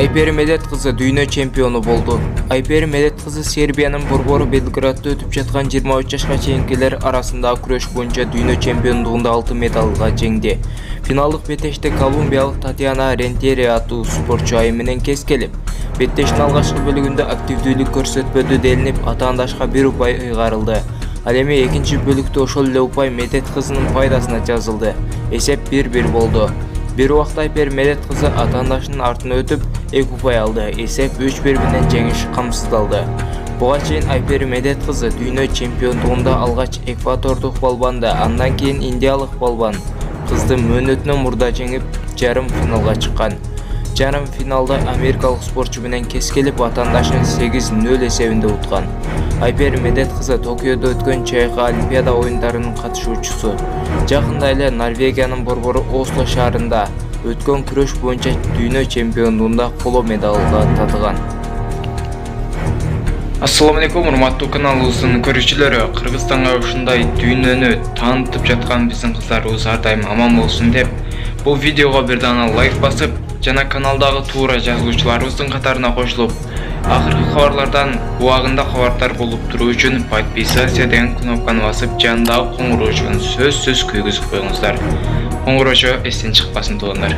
Ayperi Medet kızı dünya çempionu boldu. Ayperi Medet kızı Serbiyanın Borboru Belgrad'da ötüp жатқан 23 yaşka çeyinkiler arasında күрөш боюнча dünya çempionluğunda altın medalga жеңди. Finallık beteşte Kolumbiyalık Tatiana Rentieri аттуу sportçu ayı менен кес келип, беттештин алгачкы бөлүгүндө активдүүлүк көрсөтпөдү делинип, атаандашка бир упай ыйгарылды. Ал эми экинчи бөлүктө ошол эле упай Медет кызынын пайдасына жазылды. Эсеп 1-1 болду. Bir vaqt Ayperi Medet kızı atandашынын артына өтүп, 2 упай алды. Эсеп 3-1 менен жеңиш камсыздалды. Буга чейин Ayperi Medet kızı дүйнө чемпиондугунда алгач экватордук балбанды, андан кийин индиялык балбан кызды мөөнөтүнөн мурда жеңип, жарым финалга чыккан. Жарым финалда америкалык спортчу менен кес келип, атандашын 8-0 эсебинде уткан. Ayperi Medet kızı Токиодо өткөн чайкы Олимпиада оюндарынын катышуучусу. Жакында эле Норвегиянын борбору Осло шаарында өткөн күрөш боюнча дүйнө чемпиондугунда коло медалга татыган. Assalamu alaikum, урматтуу каналыбыздын көрүүчүлөрү. Кыргызстанга ушундай дүйнөнү таанытып жаткан биздин кыздарыбыз ар дайым аман болсун деп, бул видеого бир дана лайк басып, жана каналдагы туура жазылуучуларыбыздын катарына кошулуп, акыркы кабарлардан убагында кабардар болуп туруу үчүн подписаться деген кнопканы басып, жанындагы коңгуроочун сөзсүз күйгүзүп коюңуздар. Коңгуроочу эстен чыкпасын туугандар.